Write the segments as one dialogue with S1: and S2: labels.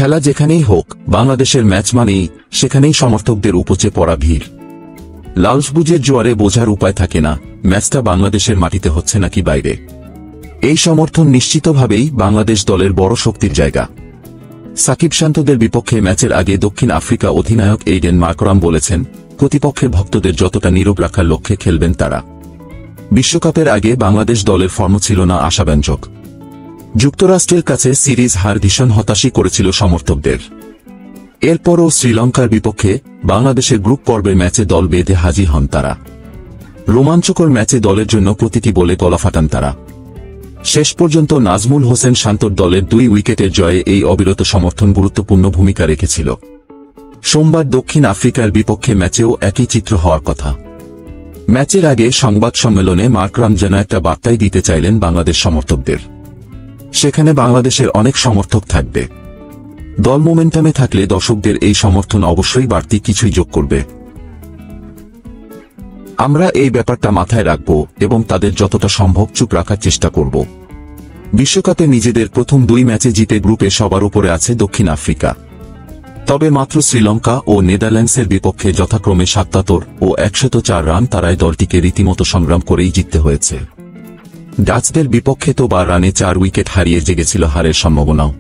S1: খেলা যেখানেই হোক, বাংলাদেশের ম্যাচ মানেই সেখানেই সমর্থকদের উপচে পড়া ভিড়। লালসবুজের জোয়ারে বোঝার উপায় থাকে না ম্যাচটা বাংলাদেশের মাটিতে হচ্ছে নাকি বাইরে। এই সমর্থন নিশ্চিতভাবেই বাংলাদেশ দলের বড় শক্তির জায়গা। সাকিব শান্তদের বিপক্ষে ম্যাচের আগে দক্ষিণ আফ্রিকা অধিনায়ক এইডেন মার্করাম বলেছেন, প্রতিপক্ষের ভক্তদের যতটা নীরব রাখার লক্ষ্যে খেলবেন তারা। বিশ্বকাপের আগে বাংলাদেশ দলের ফর্ম ছিল না আশাব্যঞ্জক। যুক্তরাষ্ট্রের কাছে সিরিজ হার ভীষণ হতাশই করেছিল সমর্থকদের। এরপরও শ্রীলঙ্কার বিপক্ষে বাংলাদেশের গ্রুপ পর্বের ম্যাচে দল বেঁধে হাজির হন তারা। রোমাঞ্চকর ম্যাচে দলের জন্য প্রতিটি বলে গলা ফাটান তারা। শেষ পর্যন্ত নাজমুল হোসেন শান্তর দলের 2 উইকেটের জয়ে এই অবিরত সমর্থন গুরুত্বপূর্ণ ভূমিকা রেখেছিল। সোমবার দক্ষিণ আফ্রিকার বিপক্ষে ম্যাচেও একই চিত্র হওয়ার কথা। ম্যাচের আগে সংবাদ সম্মেলনে মার্করাম যেন একটা বার্তাই দিতে চাইলেন বাংলাদেশ সমর্থকদের। সেখানে বাংলাদেশের অনেক সমর্থক থাকবে। দল মোমেন্টামে থাকলে দর্শকদের এই সমর্থন অবশ্যই বাড়তি কিছুই যোগ করবে। আমরা এই ব্যাপারটা মাথায় রাখব এবং তাদের যতটা সম্ভব চুপ রাখার চেষ্টা করব। বিশ্বকাপে নিজেদের প্রথম 2 ম্যাচে জিতে গ্রুপে সবার উপরে আছে দক্ষিণ আফ্রিকা। তবে মাত্র শ্রীলঙ্কা ও নেদারল্যান্ডসের বিপক্ষে যথাক্রমে 77 ও 104 রান তারাই দলটিকে রীতিমতো সংগ্রাম করেই জিততে হয়েছে। ডাচদের বিপক্ষে তো 12 রানে 4 উইকেট হারিয়ে জেগেছিল হারের সম্ভাবনাও।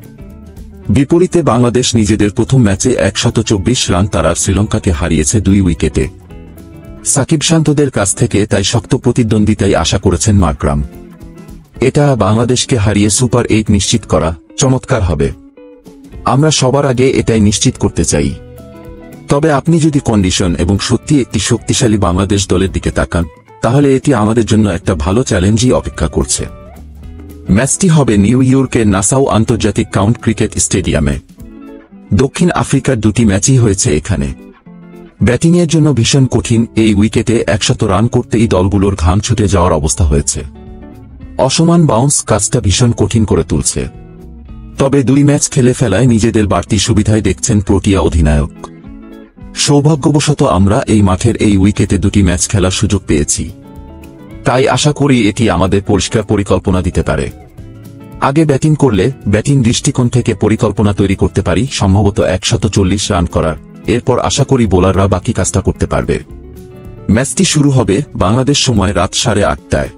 S1: বিপরীতে বাংলাদেশ নিজেদের প্রথম ম্যাচে 124 রান তারা শ্রীলঙ্কাকে হারিয়েছে 2 উইকেটে। সাকিব শান্তদের কাছ থেকে তাই শক্ত প্রতিদ্বন্দ্বিতাই আশা করেছেন মার্করাম। এটা বাংলাদেশকে হারিয়ে সুপার 8 নিশ্চিত করা চমৎকার হবে। আমরা সবার আগে এটাই নিশ্চিত করতে চাই। তবে আপনি যদি কন্ডিশন এবং সত্যি একটি শক্তিশালী বাংলাদেশ দলের দিকে তাকান, তাহলে এটি আমাদের জন্য একটা ভালো চ্যালেঞ্জই অপেক্ষা করছে। ম্যাচটি হবে নিউ ইয়র্কের নাসাউ আন্তর্জাতিক কাউন্টি ক্রিকেট স্টেডিয়ামে। দক্ষিণ আফ্রিকার 2টি ম্যাচই হয়েছে এখানে। ব্যাটিংয়ের জন্য ভীষণ কঠিন এই উইকেটে 100 রান করতেই দলগুলোর ঘাম ছুটে যাওয়ার অবস্থা হয়েছে। অসমান বাউন্স কাজটা ভীষণ কঠিন করে তুলছে। তবে 2 ম্যাচ খেলে ফেলায় নিজেদের বাড়তি সুবিধায় দেখছেন প্রোটিয়া অধিনায়ক। সৌভাগ্যবশত আমরা এই মাঠের এই উইকেটে 2টি ম্যাচ খেলার সুযোগ পেয়েছি। তাই আশা করি এটি আমাদের পরিষ্কার পরিকল্পনা দিতে পারে। আগে ব্যাটিং করলে ব্যাটিং দৃষ্টিকোণ থেকে পরিকল্পনা তৈরি করতে পারি সম্ভবত 140 রান করার। এরপর আশা করি বোলাররা বাকি কাজটা করতে পারবে। ম্যাচটি শুরু হবে বাংলাদেশ সময় রাত 8:30টায়।